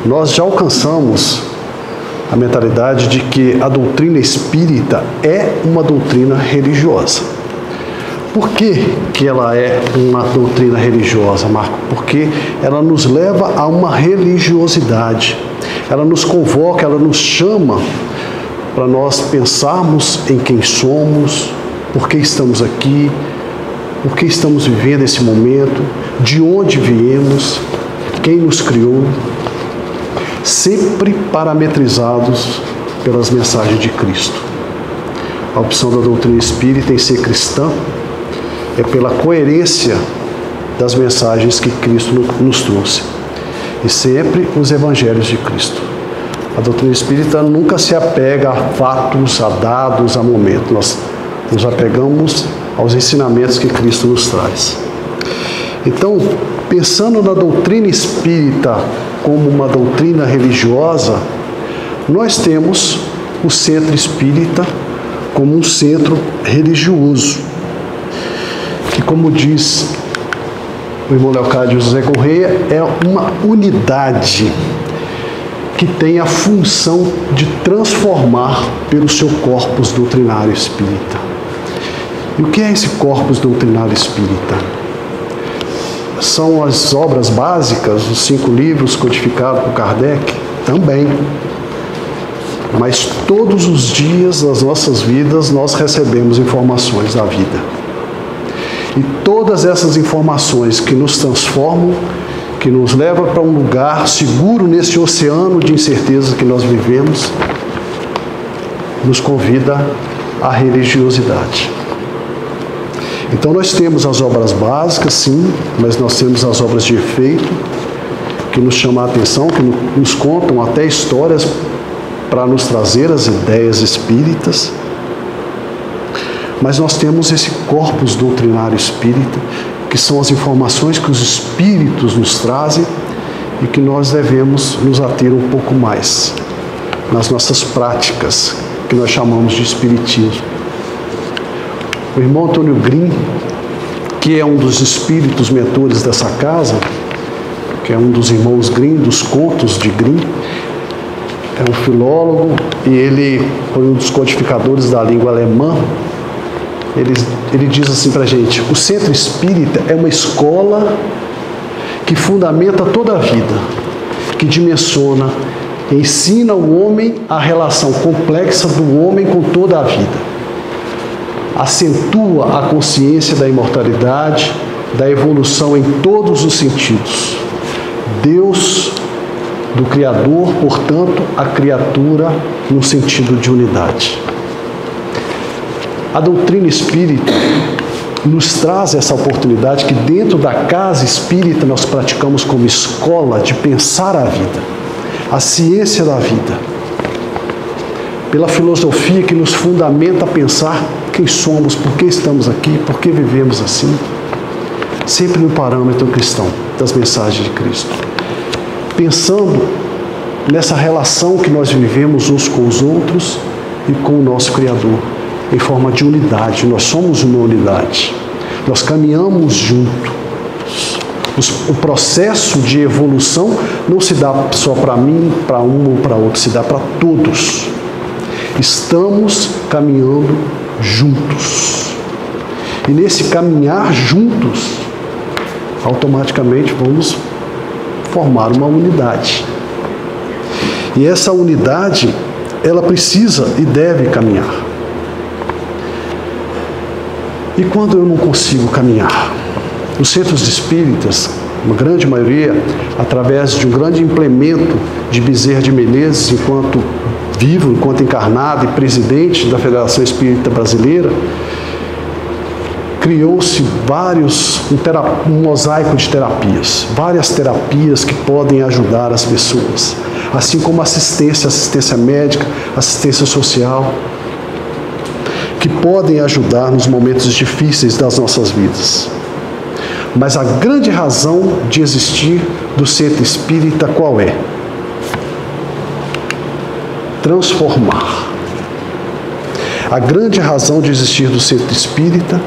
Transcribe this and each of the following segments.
nós já alcançamos a mentalidade de que a doutrina espírita é uma doutrina religiosa. Por que ela é uma doutrina religiosa, Marco? Porque ela nos leva a uma religiosidade. Ela nos convoca, ela nos chama para nós pensarmos em quem somos, por que estamos aqui, por que estamos vivendo esse momento, de onde viemos, quem nos criou, sempre parametrizados pelas mensagens de Cristo. A opção da doutrina espírita em ser cristã é pela coerência das mensagens que Cristo nos trouxe, e sempre os evangelhos de Cristo. A doutrina espírita nunca se apega a fatos, a dados, a momentos. Nós nos apegamos aos ensinamentos que Cristo nos traz. Então, pensando na doutrina espírita como uma doutrina religiosa, nós temos o centro espírita como um centro religioso, que, como diz o irmão Leocádio José Correia, é uma unidade que tem a função de transformar pelo seu corpus doutrinário espírita. E o que é esse corpus doutrinário espírita? São as obras básicas, os 5 livros codificados por Kardec? Também. Mas todos os dias das nossas vidas nós recebemos informações da vida. E todas essas informações que nos transformam, que nos levam para um lugar seguro nesse oceano de incerteza que nós vivemos, nos convida à religiosidade. Então nós temos as obras básicas, sim, mas nós temos as obras de efeito, que nos chamam a atenção, que nos contam até histórias para nos trazer as ideias espíritas. Mas nós temos esse corpus doutrinário espírita, que são as informações que os espíritos nos trazem e que nós devemos nos ater um pouco mais nas nossas práticas, que nós chamamos de espiritismo. O irmão Antônio Grimm, que é um dos espíritos mentores dessa casa, que é um dos irmãos Grimm, dos contos de Grimm, é um filólogo e ele foi um dos codificadores da língua alemã. Ele diz assim para a gente: o centro espírita é uma escola que fundamenta toda a vida, que dimensiona, ensina o homem a relação complexa do homem com toda a vida, acentua a consciência da imortalidade, da evolução em todos os sentidos. Deus do Criador, portanto, a criatura no sentido de unidade. A doutrina espírita nos traz essa oportunidade que dentro da casa espírita nós praticamos como escola de pensar a vida, a ciência da vida, pela filosofia que nos fundamenta a pensar quem somos, por que estamos aqui, por que vivemos assim, sempre no parâmetro cristão das mensagens de Cristo, pensando nessa relação que nós vivemos uns com os outros e com o nosso Criador, em forma de unidade. Nós somos uma unidade, nós caminhamos juntos. O processo de evolução não se dá só para mim, para um ou para outro, se dá para todos. Estamos caminhando juntos. E nesse caminhar juntos, automaticamente vamos formar uma unidade. E essa unidade, ela precisa e deve caminhar. E quando eu não consigo caminhar? Os centros espíritas, uma grande maioria, através de um grande implemento de Bezerra de Menezes, enquanto vivo, enquanto encarnado e presidente da Federação Espírita Brasileira, criou-se um mosaico de terapias, várias terapias que podem ajudar as pessoas, assim como assistência médica, assistência social, que podem ajudar nos momentos difíceis das nossas vidas. Mas a grande razão de existir do centro espírita qual é? Transformar. A grande razão de existir do centro espírita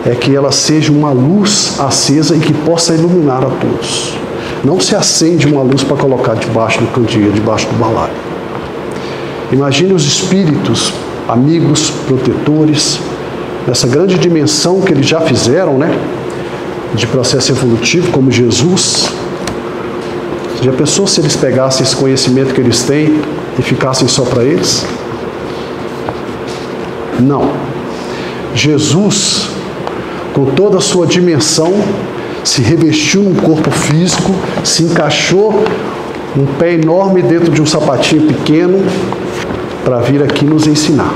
é que ela seja uma luz acesa e que possa iluminar a todos. Não se acende uma luz para colocar debaixo do candeeiro, debaixo do balaio. Imagine os espíritos, amigos, protetores, nessa grande dimensão que eles já fizeram, né? De processo evolutivo, como Jesus. Já pensou se eles pegassem esse conhecimento que eles têm e ficassem só para eles? Não. Jesus, com toda a sua dimensão, se revestiu num corpo físico, se encaixou um pé enorme dentro de um sapatinho pequeno para vir aqui nos ensinar.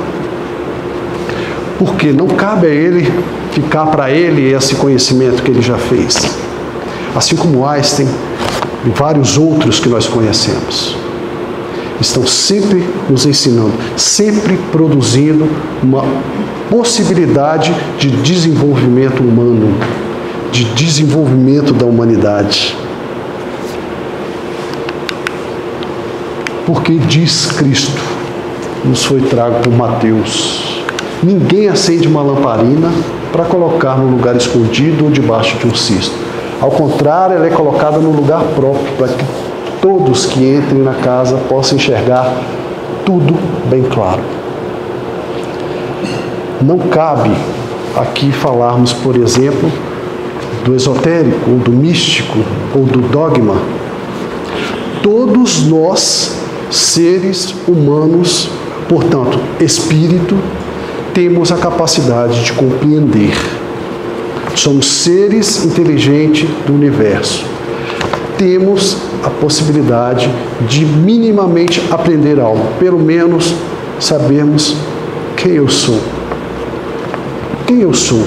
Porque não cabe a ele ficar para ele esse conhecimento que ele já fez. Assim como Einstein e vários outros que nós conhecemos. Estão sempre nos ensinando, sempre produzindo uma possibilidade de desenvolvimento humano, de desenvolvimento da humanidade. Porque diz Cristo, nos foi trago por Mateus, ninguém acende uma lamparina para colocar no lugar escondido ou debaixo de um cesto. Ao contrário, ela é colocada no lugar próprio, para que todos que entrem na casa possam enxergar tudo bem claro. Não cabe aqui falarmos, por exemplo, do esotérico, ou do místico, ou do dogma. Todos nós, seres humanos, portanto, espírito, temos a capacidade de compreender. Somos seres inteligentes do universo. Temos a possibilidade de minimamente aprender algo, pelo menos sabermos quem eu sou. Quem eu sou?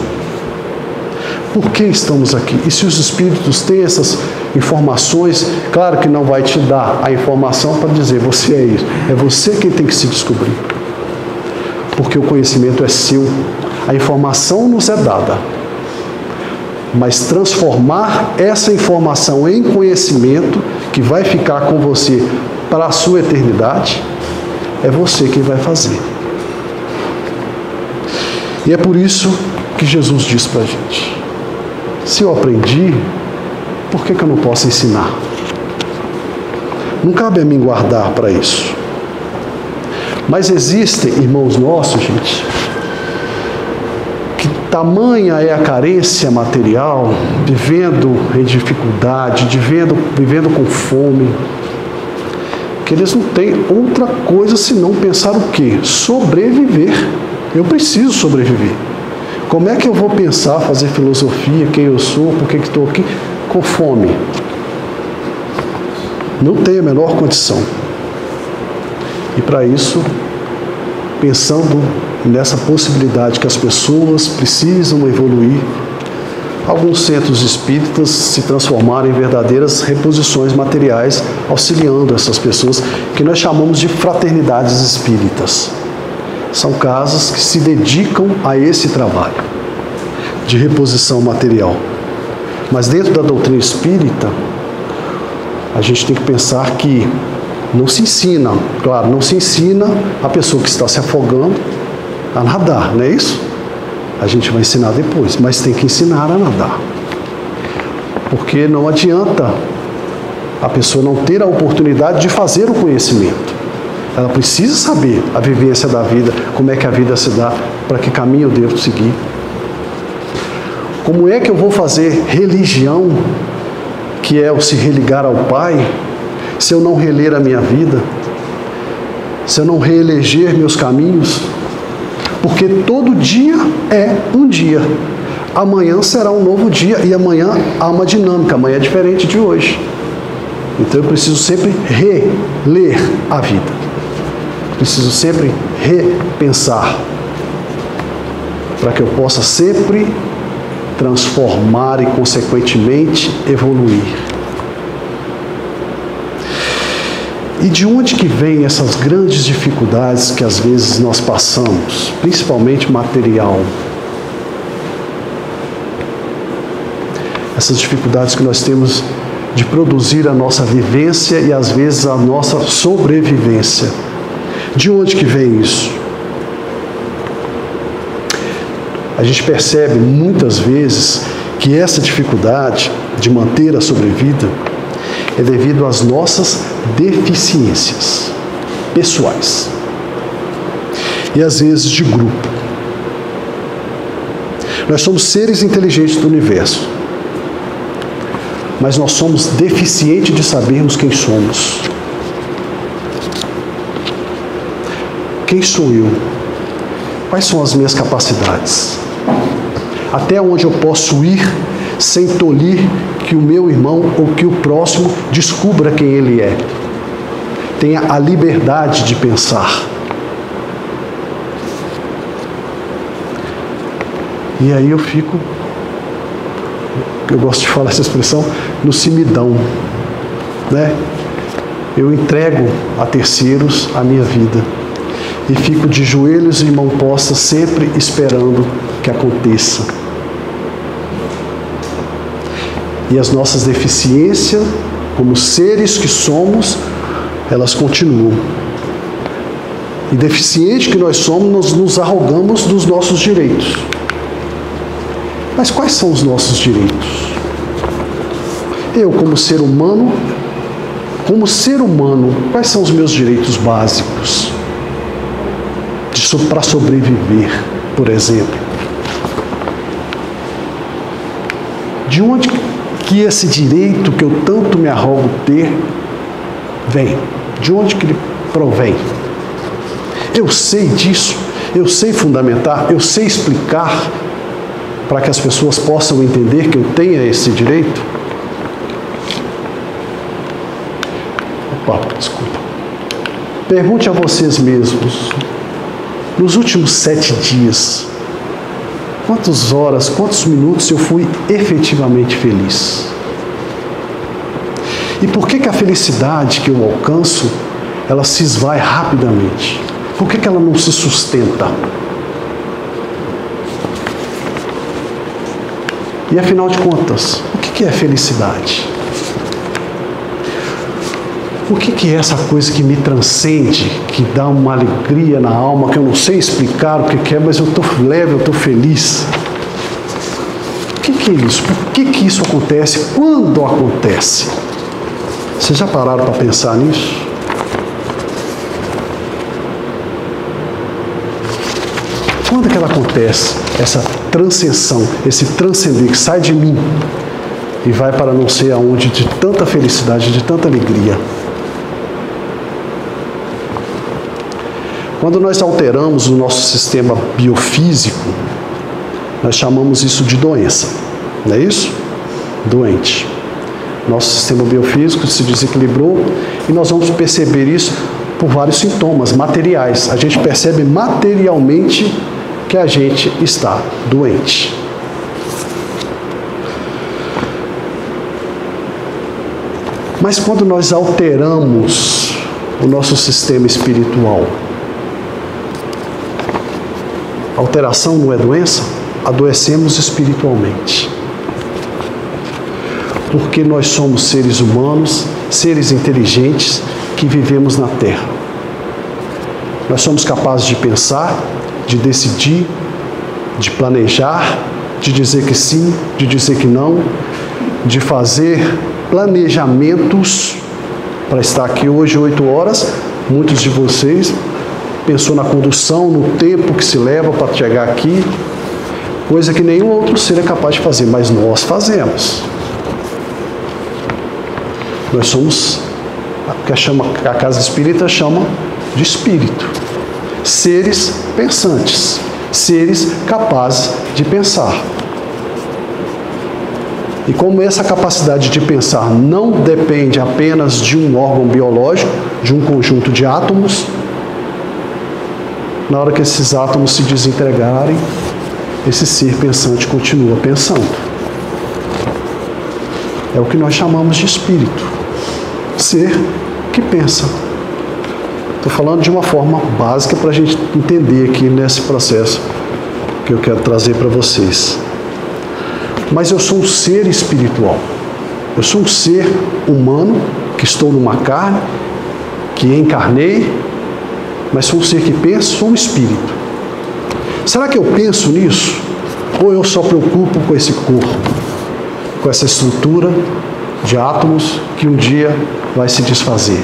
Por que estamos aqui? E se os espíritos têm essas informações, claro que não vai te dar a informação para dizer você é isso. É você quem tem que se descobrir. Porque o conhecimento é seu. A informação nos é dada. Mas transformar essa informação em conhecimento, que vai ficar com você para a sua eternidade, é você quem vai fazer. E é por isso que Jesus diz para a gente: se eu aprendi, por que eu não posso ensinar? Não cabe a mim guardar para isso. Mas existem, irmãos nossos, gente, que tamanha é a carência material, vivendo em dificuldade, vivendo com fome, que eles não têm outra coisa senão pensar o quê? Sobreviver. Eu preciso sobreviver. Como é que eu vou pensar, fazer filosofia, quem eu sou, por que estou aqui, com fome? Não tem a menor condição. E para isso, pensando nessa possibilidade que as pessoas precisam evoluir, alguns centros espíritas se transformaram em verdadeiras reposições materiais, auxiliando essas pessoas, que nós chamamos de fraternidades espíritas. São casas que se dedicam a esse trabalho de reposição material. Mas dentro da doutrina espírita, a gente tem que pensar que não se ensina, claro, não se ensina a pessoa que está se afogando a nadar, não é isso? A gente vai ensinar depois, mas tem que ensinar a nadar. Porque não adianta a pessoa não ter a oportunidade de fazer o conhecimento. Ela precisa saber a vivência da vida, como é que a vida se dá, para que caminho eu devo seguir. Como é que eu vou fazer religião, que é o se religar ao Pai, se eu não reler a minha vida, se eu não reeleger meus caminhos? Porque todo dia é um dia. Amanhã será um novo dia e amanhã há uma dinâmica, amanhã é diferente de hoje. Então eu preciso sempre reler a vida. Preciso sempre repensar, para que eu possa sempre transformar e, consequentemente, evoluir. E de onde que vêm essas grandes dificuldades que às vezes nós passamos, principalmente material? Essas dificuldades que nós temos de produzir a nossa vivência e às vezes a nossa sobrevivência. De onde que vem isso? A gente percebe muitas vezes que essa dificuldade de manter a sobrevida, é devido às nossas deficiências pessoais e às vezes de grupo. Nós somos seres inteligentes do universo, mas nós somos deficientes de sabermos quem somos. Quem sou eu? Quais são as minhas capacidades? Até onde eu posso ir sem tolir que o meu irmão ou que o próximo descubra quem ele é? Tenha a liberdade de pensar. E aí eu fico, eu gosto de falar essa expressão, no cimidão, né? Eu entrego a terceiros a minha vida e fico de joelhos e mão posta sempre esperando que aconteça. E as nossas deficiências, como seres que somos, elas continuam. E deficiente que nós somos, nós nos arrogamos dos nossos direitos. Mas quais são os nossos direitos? Eu, como ser humano, quais são os meus direitos básicos? Para sobreviver, por exemplo. De onde que esse direito que eu tanto me arrogo ter vem? De onde que ele provém? Eu sei disso, eu sei fundamentar, eu sei explicar para que as pessoas possam entender que eu tenha esse direito? Opa, desculpa. Pergunte a vocês mesmos, nos últimos 7 dias, quantas horas, quantos minutos eu fui efetivamente feliz? E por que a felicidade que eu alcanço, ela se esvai rapidamente? Por que ela não se sustenta? E afinal de contas, o que é felicidade? O que é essa coisa que me transcende, que dá uma alegria na alma, que eu não sei explicar o que é, mas eu estou leve, eu estou feliz? O que é isso? Por que isso acontece? Quando acontece? Vocês já pararam para pensar nisso? Quando que ela acontece? Essa transcensão, esse transcender que sai de mim e vai para não sei aonde, de tanta felicidade, de tanta alegria. Quando nós alteramos o nosso sistema biofísico, nós chamamos isso de doença, não é isso? Doente. Nosso sistema biofísico se desequilibrou e nós vamos perceber isso por vários sintomas materiais. A gente percebe materialmente que a gente está doente. Mas quando nós alteramos o nosso sistema espiritual, alteração não é doença? Adoecemos espiritualmente. Porque nós somos seres humanos, seres inteligentes que vivemos na Terra. Nós somos capazes de pensar, de decidir, de planejar, de dizer que sim, de dizer que não, de fazer planejamentos para estar aqui hoje 8 horas. Muitos de vocês pensou na condução, no tempo que se leva para chegar aqui, coisa que nenhum outro ser é capaz de fazer, mas nós fazemos. Nós somos, a casa espírita chama de espírito, seres pensantes, seres capazes de pensar. E como essa capacidade de pensar não depende apenas de um órgão biológico, de um conjunto de átomos, na hora que esses átomos se desintegrarem, esse ser pensante continua pensando. É o que nós chamamos de espírito. Ser que pensa. Estou falando de uma forma básica para a gente entender aqui nesse processo que eu quero trazer para vocês. Mas eu sou um ser espiritual. Eu sou um ser humano que estou numa carne, que encarnei, mas sou um ser que pensa, sou um espírito. Será que eu penso nisso? Ou eu só preocupo com esse corpo, com essa estrutura de átomos que um dia vai se desfazer.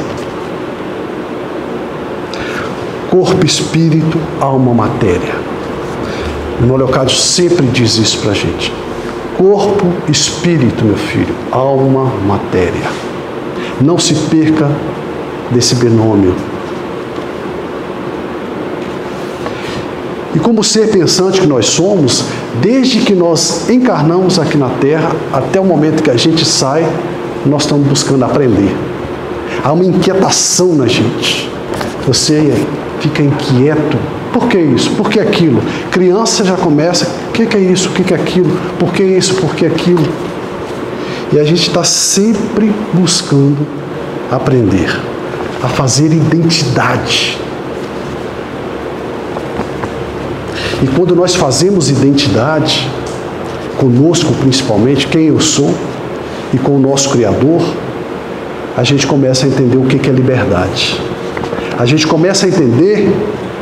Corpo, espírito, alma, matéria. O irmão Leocádio sempre diz isso para a gente. Corpo, espírito, meu filho, alma, matéria. Não se perca desse binômio. E como ser pensante que nós somos, desde que nós encarnamos aqui na Terra, até o momento que a gente sai, nós estamos buscando aprender. Há uma inquietação na gente. Você fica inquieto. Por que isso? Por que aquilo? Criança já começa, o que é isso? O que é aquilo? Por que isso? Por que aquilo? E a gente está sempre buscando aprender, a fazer identidade. E quando nós fazemos identidade, conosco principalmente, quem eu sou, e com o nosso Criador, a gente começa a entender o que é liberdade. A gente começa a entender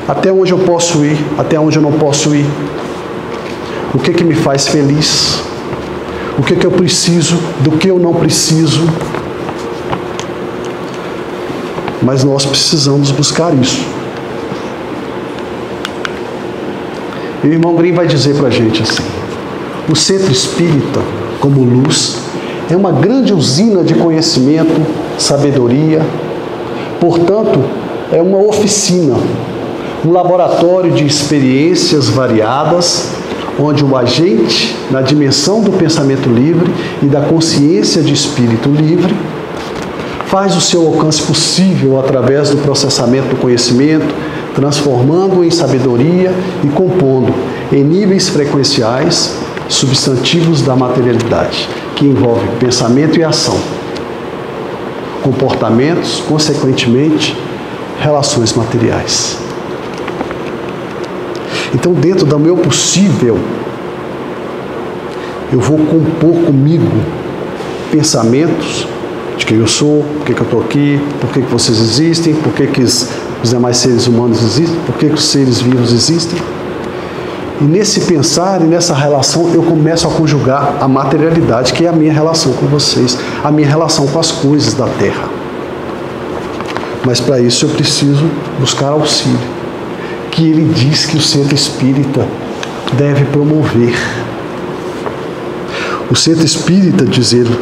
até onde eu posso ir, até onde eu não posso ir. O que me faz feliz, o que eu preciso, do que eu não preciso. Mas nós precisamos buscar isso. E o irmão Grimm vai dizer para a gente assim: o centro espírita, como luz, é uma grande usina de conhecimento, sabedoria. Portanto, é uma oficina, um laboratório de experiências variadas, onde o agente, na dimensão do pensamento livre e da consciência de espírito livre, faz o seu alcance possível através do processamento do conhecimento, transformando-o em sabedoria e compondo, em níveis frequenciais, substantivos da materialidade, que envolvem pensamento e ação, comportamentos, consequentemente, relações materiais. Então, dentro do meu possível, eu vou compor comigo pensamentos de quem eu sou, por que eu estou aqui, por que vocês existem, por que os demais seres humanos existem, por que os seres vivos existem. E nesse pensar e nessa relação eu começo a conjugar a materialidade, que é a minha relação com vocês, a minha relação com as coisas da Terra. Mas para isso eu preciso buscar auxílio, que ele diz que o centro espírita deve promover. O centro espírita, diz ele,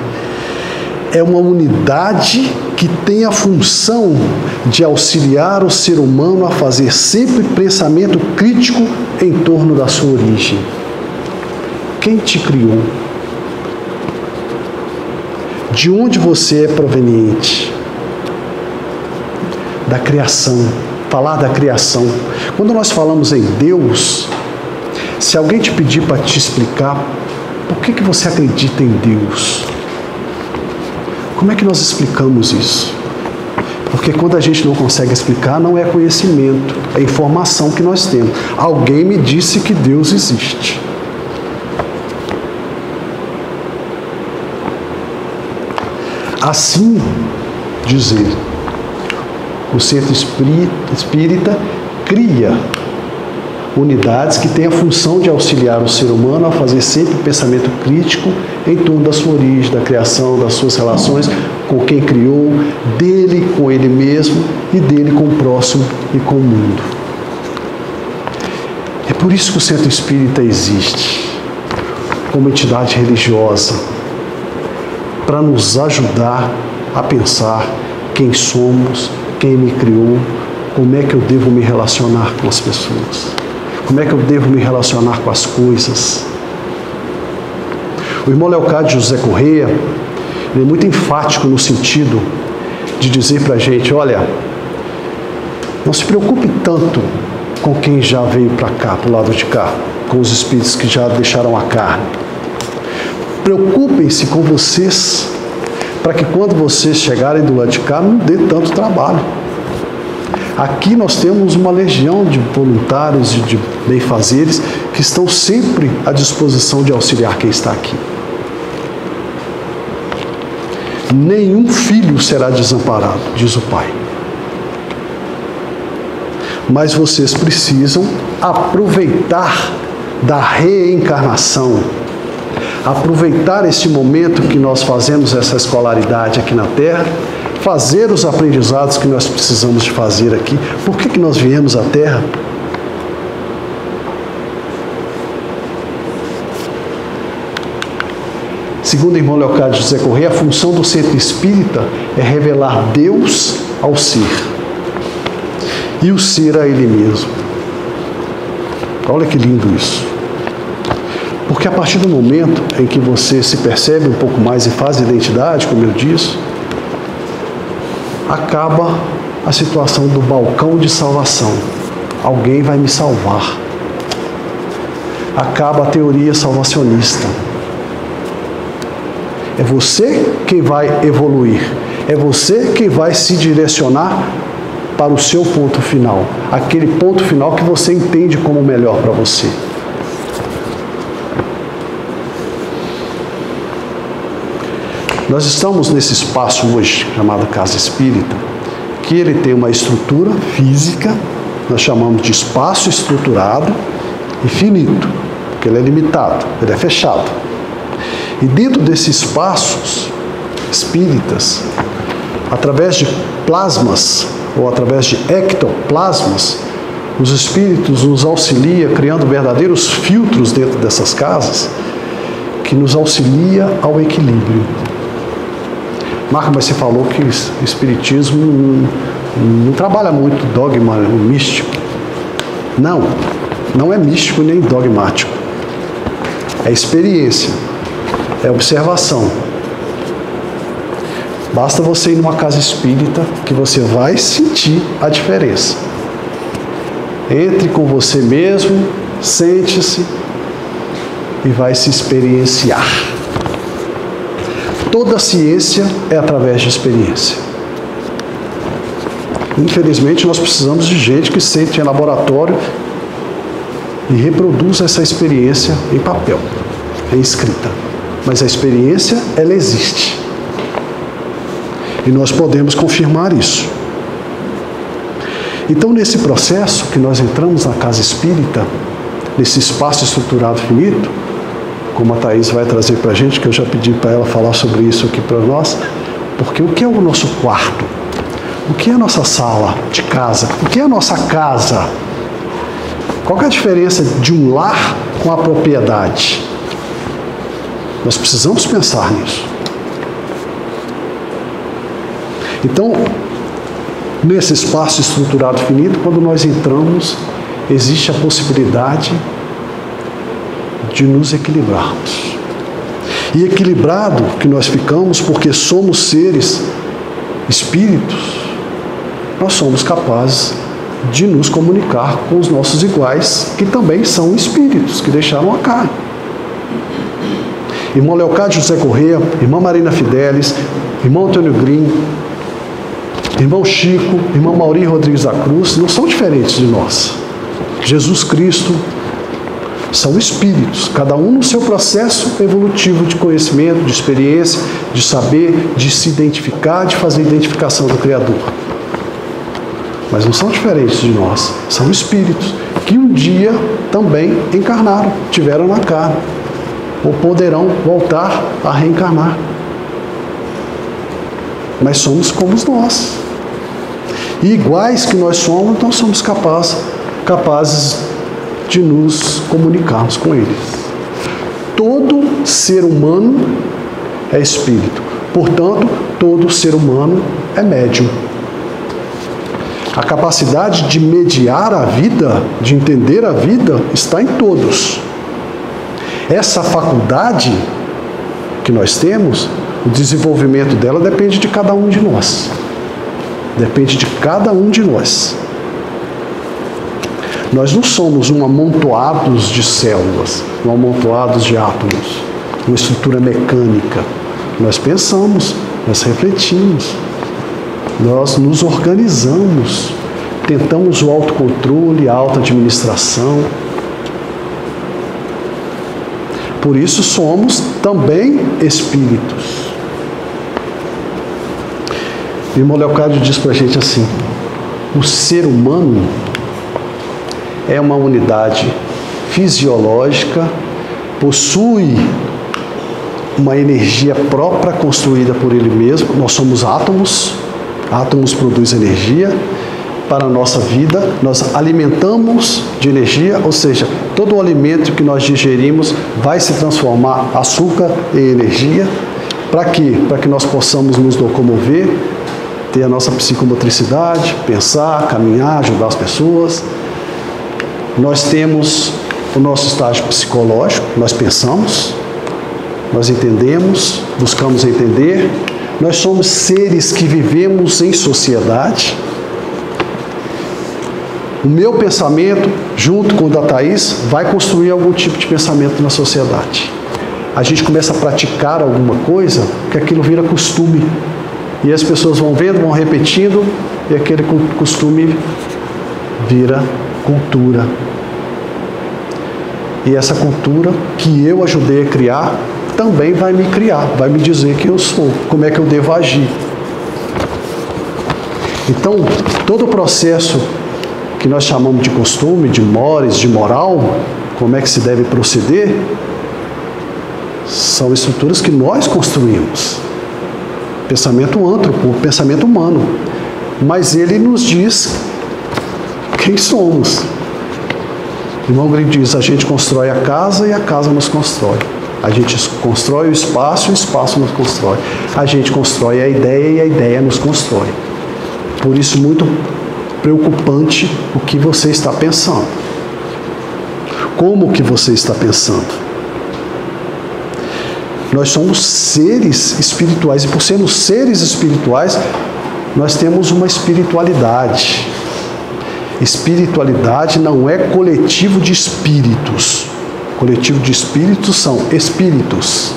é uma unidade que tem a função de auxiliar o ser humano a fazer sempre pensamento crítico em torno da sua origem. Quem te criou? De onde você é proveniente? Da criação. Falar da criação. Quando nós falamos em Deus, se alguém te pedir para te explicar por que você acredita em Deus, como é que nós explicamos isso? Porque quando a gente não consegue explicar, não é conhecimento, é informação que nós temos. Alguém me disse que Deus existe. Assim, diz ele, o centro espírita cria unidades que têm a função de auxiliar o ser humano a fazer sempre pensamento crítico em torno da sua origem, da criação, das suas relações com quem criou, dele com ele mesmo e dele com o próximo e com o mundo. É por isso que o centro espírita existe, como entidade religiosa, para nos ajudar a pensar quem somos, quem me criou, como é que eu devo me relacionar com as pessoas, como é que eu devo me relacionar com as coisas. O irmão Leocádio José Correia, ele é muito enfático no sentido de dizer para a gente, olha, não se preocupe tanto com quem já veio para cá, para o lado de cá, com os espíritos que já deixaram a carne. Preocupem-se com vocês, para que quando vocês chegarem do lado de cá, não dê tanto trabalho. Aqui nós temos uma legião de voluntários e de benfazeres que estão sempre à disposição de auxiliar quem está aqui. Nenhum filho será desamparado, diz o Pai. Mas vocês precisam aproveitar da reencarnação, aproveitar esse momento que nós fazemos essa escolaridade aqui na Terra, fazer os aprendizados que nós precisamos de fazer aqui. Por que nós viemos à Terra? Segundo o irmão Leocádio José Correia, a função do centro espírita é revelar Deus ao ser e o ser a ele mesmo. Olha que lindo isso. Porque a partir do momento em que você se percebe um pouco mais e faz identidade, como eu disse, acaba a situação do balcão de salvação. Alguém vai me salvar. Acaba a teoria salvacionista. É você quem vai evoluir. É você quem vai se direcionar para o seu ponto final. Aquele ponto final que você entende como melhor para você. Nós estamos nesse espaço hoje, chamado Casa Espírita, que ele tem uma estrutura física, nós chamamos de espaço estruturado e finito, porque ele é limitado, ele é fechado. E dentro desses espaços espíritas, através de plasmas, ou através de ectoplasmas, os espíritos nos auxiliam, criando verdadeiros filtros dentro dessas casas, que nos auxilia ao equilíbrio. Marco, mas você falou que o espiritismo não trabalha muito dogma místico. Não, não é místico nem dogmático. É experiência, é observação. Basta você ir numa casa espírita que você vai sentir a diferença. Entre com você mesmo, sente-se e vai se experienciar. Toda ciência é através de experiência. Infelizmente, nós precisamos de gente que sente em laboratório e reproduz essa experiência em papel, em escrita. Mas a experiência, ela existe. E nós podemos confirmar isso. Então, nesse processo que nós entramos na casa espírita, nesse espaço estruturado finito, como a Thaís vai trazer para a gente, que eu já pedi para ela falar sobre isso aqui para nós, porque o que é o nosso quarto? O que é a nossa sala de casa? O que é a nossa casa? Qual é a diferença de um lar com a propriedade? Nós precisamos pensar nisso. Então, nesse espaço estruturado finito, quando nós entramos, existe a possibilidade de nos equilibrarmos. E equilibrado que nós ficamos porque somos seres espíritos, nós somos capazes de nos comunicar com os nossos iguais, que também são espíritos, que deixaram a carne. Irmão Leocádio José Correia, irmã Marina Fidelis, irmão Antônio Green, irmão Chico, irmão Mauri Rodrigues da Cruz, não são diferentes de nós. Jesus Cristo, são espíritos, cada um no seu processo evolutivo de conhecimento, de experiência, de saber, de se identificar, de fazer a identificação do Criador. Mas não são diferentes de nós, são espíritos que um dia também encarnaram, tiveram na carne, ou poderão voltar a reencarnar. Mas somos como nós. E iguais que nós somos, nós somos capazes de nos comunicarmos com eles. Todo ser humano é espírito. Portanto, todo ser humano é médium. A capacidade de mediar a vida, de entender a vida, está em todos. Essa faculdade que nós temos, o desenvolvimento dela depende de cada um de nós. Depende de cada um de nós. Nós não somos um amontoados de células, um amontoados de átomos, uma estrutura mecânica. Nós pensamos, nós refletimos, nós nos organizamos, tentamos o autocontrole, a autoadministração. Por isso somos também espíritos. O irmão Leocádio diz para a gente assim: o ser humano é uma unidade fisiológica, possui uma energia própria construída por ele mesmo. Nós somos átomos, átomos produzem energia para a nossa vida, nós alimentamos de energia, ou seja, todo o alimento que nós digerimos vai se transformar açúcar em energia. Para quê? Para que nós possamos nos locomover, ter a nossa psicomotricidade, pensar, caminhar, ajudar as pessoas. Nós temos o nosso estágio psicológico, nós pensamos, nós entendemos, buscamos entender. Nós somos seres que vivemos em sociedade. O meu pensamento, junto com o da Thaís, vai construir algum tipo de pensamento na sociedade. A gente começa a praticar alguma coisa, que aquilo vira costume. E as pessoas vão vendo, vão repetindo, e aquele costume vira cultura. E essa cultura que eu ajudei a criar, também vai me criar, vai me dizer quem eu sou, como é que eu devo agir. Então, todo o processo que nós chamamos de costume, de mores, de moral, como é que se deve proceder, são estruturas que nós construímos. Pensamento antropo, pensamento humano. Mas ele nos diz quem somos. O irmão Grimm diz, a gente constrói a casa e a casa nos constrói. A gente constrói o espaço nos constrói. A gente constrói a ideia e a ideia nos constrói. Por isso, muito preocupante o que você está pensando. Como que você está pensando? Nós somos seres espirituais e por sermos seres espirituais, nós temos uma espiritualidade. Espiritualidade não é coletivo de espíritos. Coletivo de espíritos são espíritos.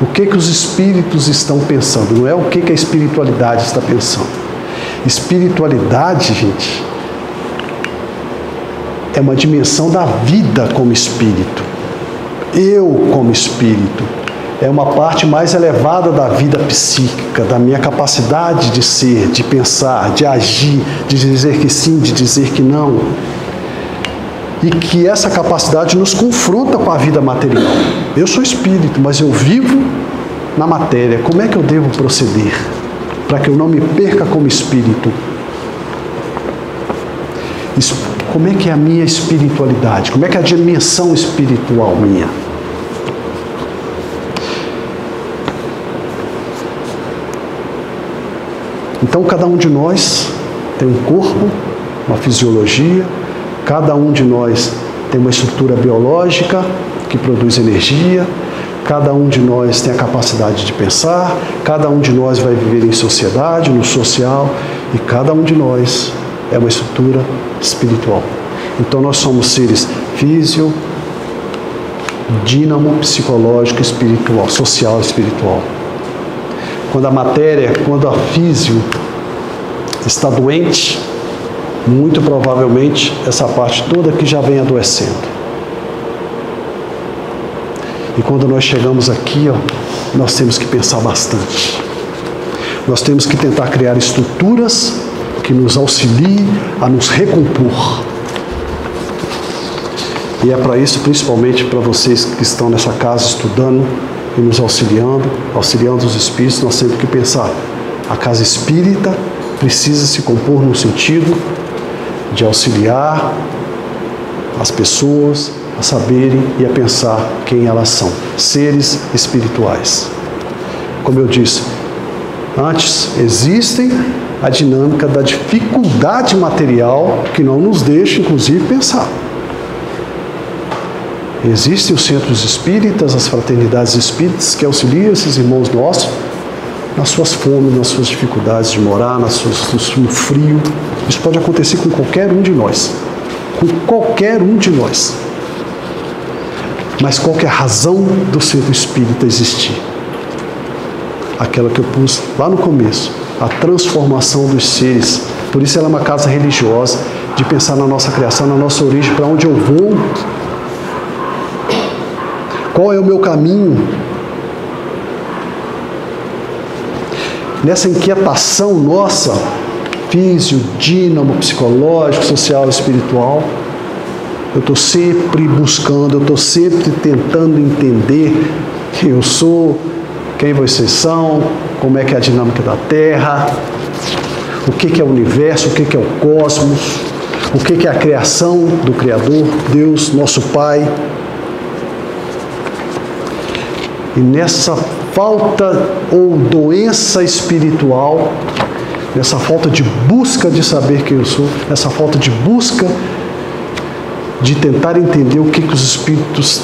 O que os espíritos estão pensando? Não é o que a espiritualidade está pensando. Espiritualidade, gente, é uma dimensão da vida como espírito. Eu como espírito. É uma parte mais elevada da vida psíquica, da minha capacidade de ser, de pensar, de agir, de dizer que sim, de dizer que não. E que essa capacidade nos confronta com a vida material. Eu sou espírito, mas eu vivo na matéria. Como é que eu devo proceder para que eu não me perca como espírito? Como é que é a minha espiritualidade? Como é que é a dimensão espiritual minha? Então, cada um de nós tem um corpo, uma fisiologia, cada um de nós tem uma estrutura biológica que produz energia, cada um de nós tem a capacidade de pensar, cada um de nós vai viver em sociedade, no social, e cada um de nós é uma estrutura espiritual. Então, nós somos seres físio, dínamo, psicológico, espiritual, social, espiritual. Quando a matéria, quando a físio está doente, muito provavelmente essa parte toda aqui já vem adoecendo. E quando nós chegamos aqui, nós temos que pensar bastante. Nós temos que tentar criar estruturas que nos auxiliem a nos recompor. E é para isso, principalmente para vocês que estão nessa casa estudando e nos auxiliando os espíritos, nós temos que pensar. A casa espírita precisa se compor no sentido de auxiliar as pessoas a saberem e a pensar quem elas são, seres espirituais. Como eu disse antes, existem a dinâmica da dificuldade material que não nos deixa, inclusive, pensar. Existem os centros espíritas, as fraternidades espíritas que auxiliam esses irmãos nossos nas suas fomes, nas suas dificuldades de morar, no frio. Isso pode acontecer com qualquer um de nós. Com qualquer um de nós. Mas qual que é a razão do centro espírita existir? Aquela que eu pus lá no começo. A transformação dos seres. Por isso ela é uma casa religiosa, de pensar na nossa criação, na nossa origem, para onde eu vou. Qual é o meu caminho? Nessa inquietação nossa, físico, dínamo, psicológico, social, espiritual, eu estou sempre buscando, eu estou sempre tentando entender quem eu sou, quem vocês são, como é que é a dinâmica da Terra, o que é o universo, o que é o cosmos, o que é a criação do Criador, Deus, nosso Pai. E nessa falta ou doença espiritual, nessa falta de busca de saber quem eu sou, nessa falta de busca de tentar entender o que os espíritos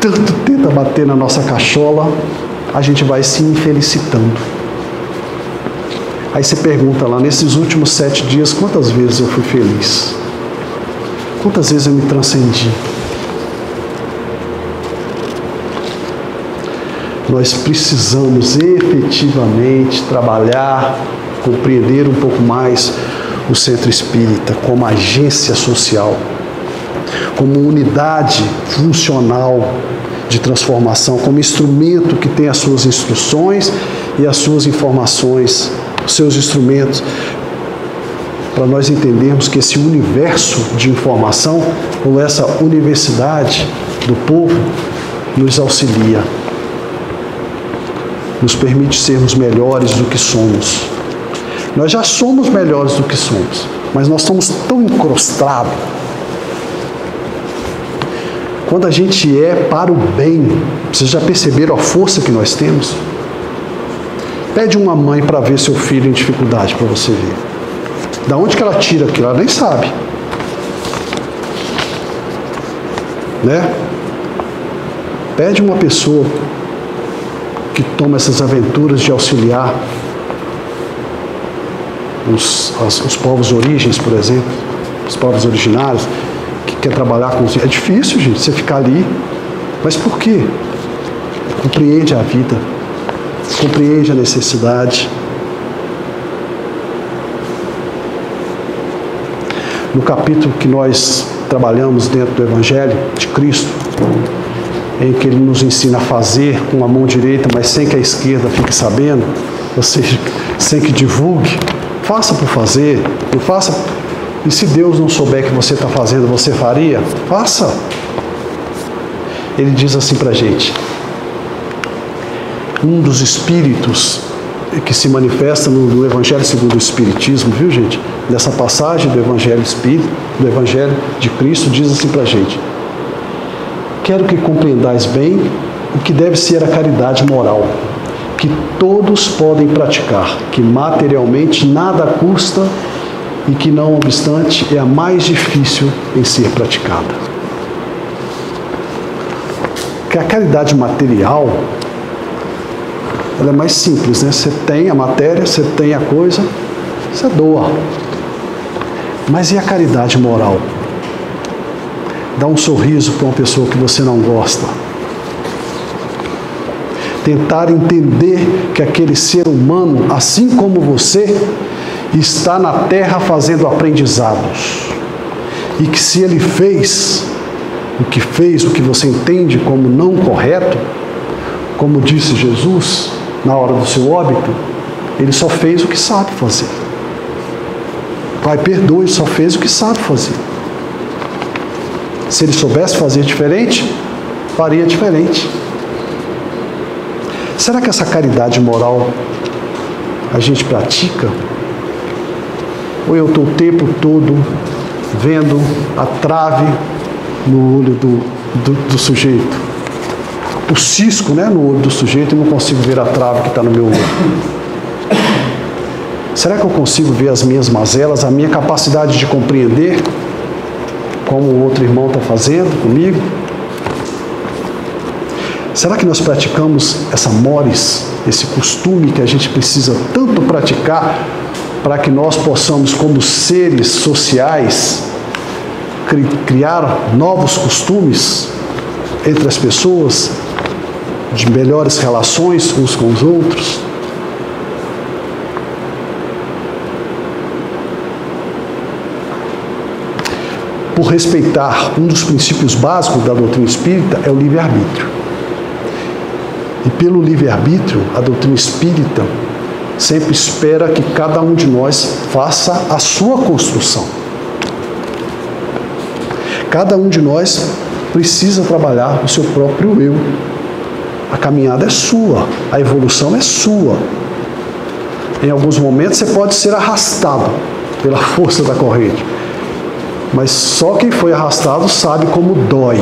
tanto tentam bater na nossa cachola, a gente vai se infelicitando. Aí você pergunta lá, nesses últimos 7 dias, quantas vezes eu fui feliz? Quantas vezes eu me transcendi? Nós precisamos efetivamente trabalhar, compreender um pouco mais o Centro Espírita como agência social, como unidade funcional de transformação, como instrumento que tem as suas instruções e as suas informações, os seus instrumentos, para nós entendermos que esse universo de informação, ou essa universidade do povo, nos auxilia, nos permite sermos melhores do que somos. Nós já somos melhores do que somos, mas nós estamos tão encrostados. Quando a gente é para o bem, vocês já perceberam a força que nós temos? Pede uma mãe para ver seu filho em dificuldade, para você ver. Da onde que ela tira aquilo? Ela nem sabe. Né? Pede uma pessoa que toma essas aventuras de auxiliar os povos de origens, por exemplo, os povos originários, que quer trabalhar com... É difícil, gente, você ficar ali. Mas por quê? Compreende a vida, compreende a necessidade. No capítulo que nós trabalhamos dentro do Evangelho de Cristo, em que Ele nos ensina a fazer com a mão direita, mas sem que a esquerda fique sabendo, ou seja, sem que divulgue, faça por fazer, não faça. E se Deus não souber que você está fazendo, você faria? Faça. Ele diz assim para a gente, um dos espíritos que se manifesta no Evangelho segundo o Espiritismo, viu, gente? Nessa passagem do Evangelho Espírita, do Evangelho de Cristo, diz assim para a gente: quero que compreendais bem o que deve ser a caridade moral, que todos podem praticar, que materialmente nada custa e que, não obstante, é a mais difícil em ser praticada. Que a caridade material, ela é mais simples, né? Você tem a matéria, você tem a coisa, você doa. Mas e a caridade moral? Dá um sorriso para uma pessoa que você não gosta. Tentar entender que aquele ser humano, assim como você, está na Terra fazendo aprendizados. E que se ele fez o que você entende como não correto, como disse Jesus na hora do seu óbito, ele só fez o que sabe fazer. Pai, perdoe, só fez o que sabe fazer. Se ele soubesse fazer diferente, faria diferente. Será que essa caridade moral a gente pratica? Ou eu estou o tempo todo vendo a trave no olho do sujeito? O cisco, né, no olho do sujeito, e não consigo ver a trave que está no meu olho. Será que eu consigo ver as minhas mazelas, a minha capacidade de compreender como o outro irmão está fazendo comigo? Será que nós praticamos essa mores, esse costume que a gente precisa tanto praticar para que nós possamos, como seres sociais, criar novos costumes entre as pessoas, de melhores relações uns com os outros? Por respeitar um dos princípios básicos da doutrina espírita é o livre-arbítrio. E pelo livre-arbítrio, a doutrina espírita sempre espera que cada um de nós faça a sua construção. Cada um de nós precisa trabalhar o seu próprio eu. A caminhada é sua, a evolução é sua. Em alguns momentos você pode ser arrastado pela força da corrente, mas só quem foi arrastado sabe como dói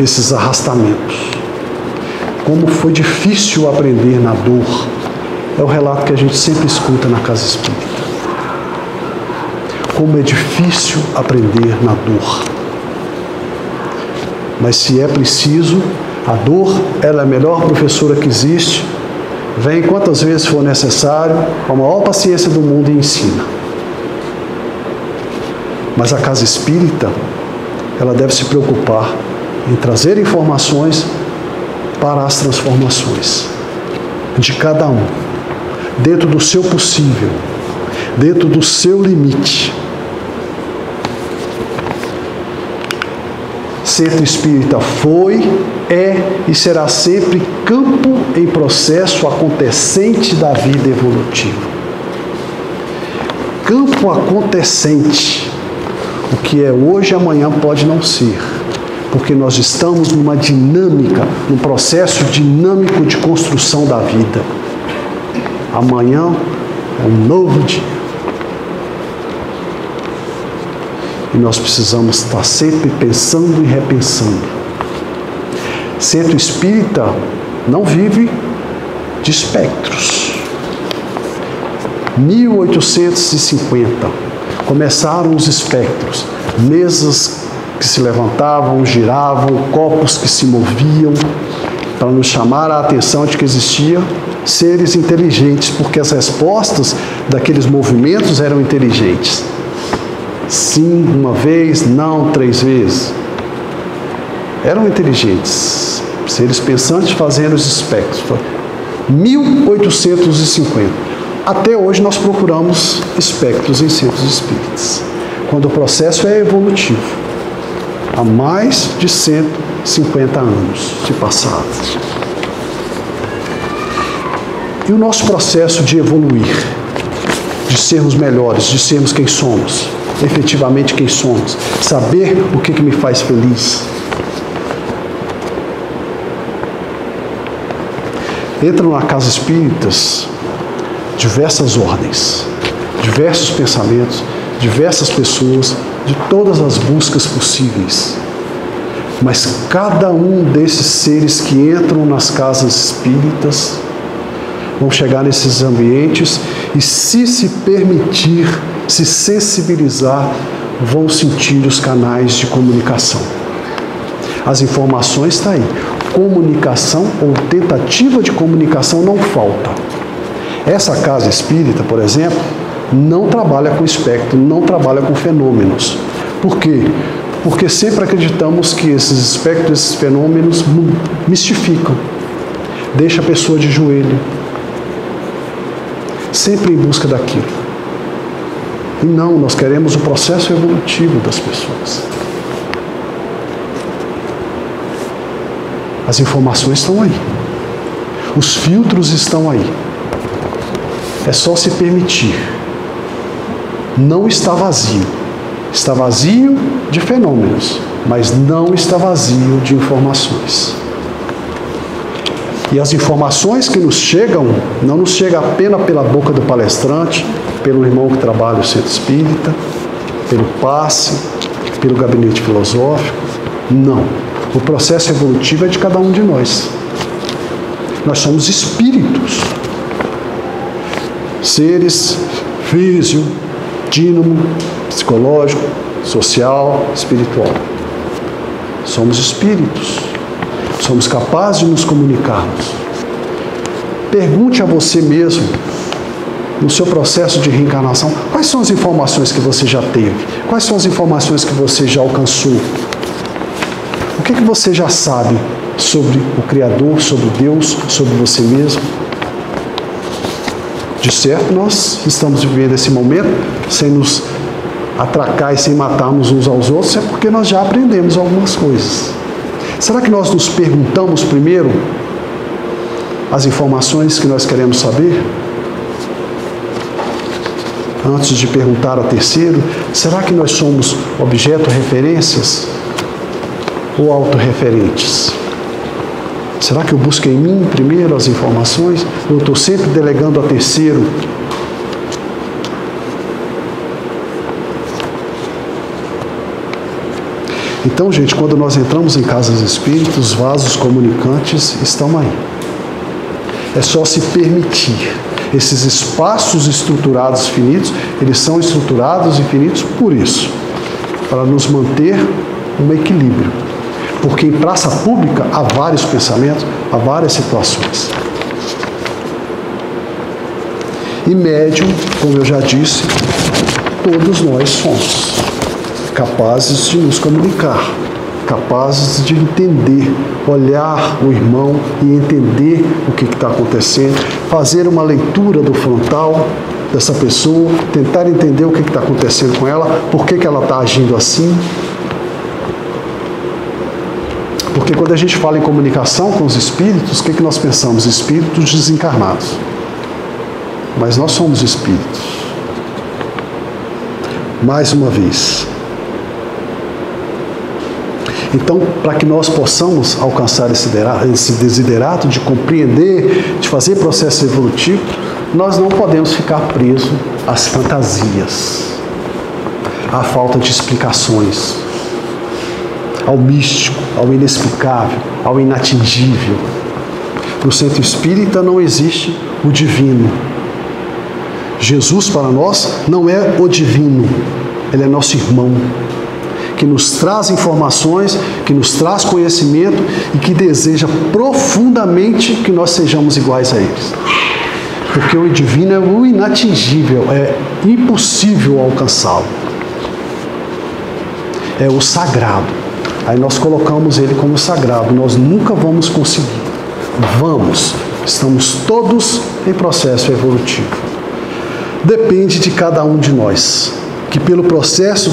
esses arrastamentos. Como foi difícil aprender na dor. É o relato que a gente sempre escuta na casa espírita. Como é difícil aprender na dor. Mas se é preciso, a dor, ela é a melhor professora que existe. Vem quantas vezes for necessário, com a maior paciência do mundo e ensina. Mas a casa espírita, ela deve se preocupar em trazer informações para as transformações de cada um, dentro do seu possível, dentro do seu limite. Centro Espírita foi, é e será sempre campo em processo acontecente da vida evolutiva. Campo acontecente. O que é hoje, amanhã pode não ser. Porque nós estamos numa dinâmica, num processo dinâmico de construção da vida. Amanhã é um novo dia. E nós precisamos estar sempre pensando e repensando. Centro Espírita não vive de espectros. 1850 começaram os espectros, mesas que se levantavam, giravam, copos que se moviam, para nos chamar a atenção de que existiam seres inteligentes, porque as respostas daqueles movimentos eram inteligentes. Sim, uma vez, não, 3 vezes. Eram inteligentes, seres pensantes fazendo os espectros. 1850. Até hoje nós procuramos espectros em centros espíritas, quando o processo é evolutivo. Há mais de 150 anos de passado. E o nosso processo de evoluir, de sermos melhores, de sermos quem somos, efetivamente quem somos, saber o que me faz feliz. Entram na casa espíritas diversas ordens, diversos pensamentos, diversas pessoas, de todas as buscas possíveis. Mas cada um desses seres que entram nas casas espíritas vão chegar nesses ambientes e, se permitir, se sensibilizar, vão sentir os canais de comunicação. As informações estão aí. Comunicação ou tentativa de comunicação não falta. Essa casa espírita, por exemplo, não trabalha com espectro, não trabalha com fenômenos. Por quê? Porque sempre acreditamos que esses espectros, esses fenômenos mistificam, deixa a pessoa de joelho, sempre em busca daquilo. E não, nós queremos o processo evolutivo das pessoas. As informações estão aí, os filtros estão aí. É só se permitir. Não está vazio. Está vazio de fenômenos, mas não está vazio de informações. E as informações que nos chegam, não nos chegam apenas pela boca do palestrante, pelo irmão que trabalha o centro espírita, pelo passe, pelo gabinete filosófico. Não. O processo evolutivo é de cada um de nós. Nós somos espíritos. Seres físico, dínamo, psicológico, social, espiritual. Somos espíritos. Somos capazes de nos comunicarmos. Pergunte a você mesmo, no seu processo de reencarnação, quais são as informações que você já teve? Quais são as informações que você já alcançou? O que você já sabe sobre o Criador, sobre Deus, sobre você mesmo? De certo, nós estamos vivendo esse momento sem nos atracar e sem matarmos uns aos outros, é porque nós já aprendemos algumas coisas. Será que nós nos perguntamos primeiro as informações que nós queremos saber? Antes de perguntar a terceiro, será que nós somos objeto referências ou autorreferentes? Será que eu busco em mim primeiro as informações? Ou eu estou sempre delegando a terceiro? Então, gente, quando nós entramos em casas espíritas, os vasos comunicantes estão aí. É só se permitir. Esses espaços estruturados finitos, eles são estruturados e finitos por isso, para nos manter um equilíbrio. Porque em praça pública há vários pensamentos, há várias situações. E médium, como eu já disse, todos nós somos capazes de nos comunicar, capazes de entender, olhar o irmão e entender o que está acontecendo, fazer uma leitura do frontal dessa pessoa, tentar entender o que está acontecendo com ela, por que ela está agindo assim. Porque quando a gente fala em comunicação com os espíritos, o que nós pensamos? Espíritos desencarnados. Mas nós somos espíritos. Mais uma vez. Então, para que nós possamos alcançar esse desiderato de compreender, de fazer processo evolutivo, nós não podemos ficar presos às fantasias, à falta de explicações, ao místico, ao inexplicável, ao inatingível. No centro espírita não existe o divino. Jesus para nós não é o divino, ele é nosso irmão, que nos traz informações, que nos traz conhecimento e que deseja profundamente que nós sejamos iguais a eles. Porque o divino é o inatingível, é impossível alcançá-lo. É o sagrado. Aí nós colocamos ele como sagrado, nós nunca vamos conseguir. Estamos todos em processo evolutivo. Depende de cada um de nós, que pelo processo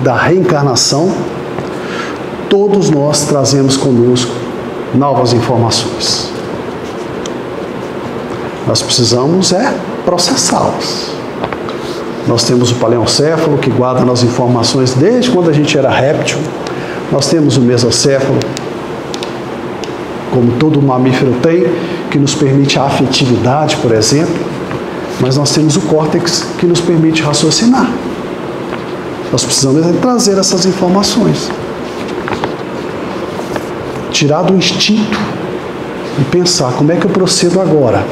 da reencarnação, todos nós trazemos conosco novas informações. Nós precisamos processá-las. Nós temos o paleoncéfalo, que guarda as informações desde quando a gente era réptil. Nós temos o mesocéfalo, como todo mamífero tem, que nos permite a afetividade, por exemplo. Mas nós temos o córtex, que nos permite raciocinar. Nós precisamos trazer essas informações. Tirar do instinto e pensar, como é que eu procedo agora?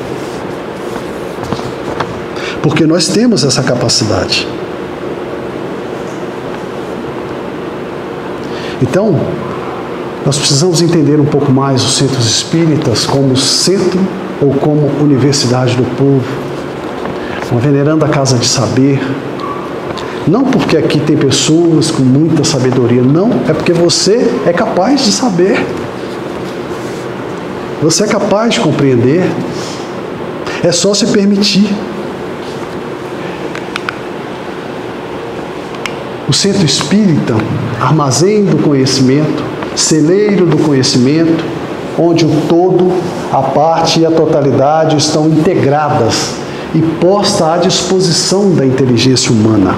Porque nós temos essa capacidade. Então, nós precisamos entender um pouco mais os centros espíritas como centro ou como universidade do povo, venerando a casa de saber. Não porque aqui tem pessoas com muita sabedoria, não, é porque você é capaz de saber. Você é capaz de compreender. É só se permitir. O centro espírita, armazém do conhecimento, celeiro do conhecimento, onde o todo, a parte e a totalidade estão integradas e postas à disposição da inteligência humana.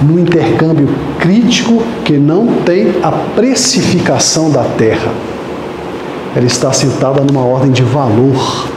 No intercâmbio crítico que não tem a precificação da Terra. Ela está assentada numa ordem de valor.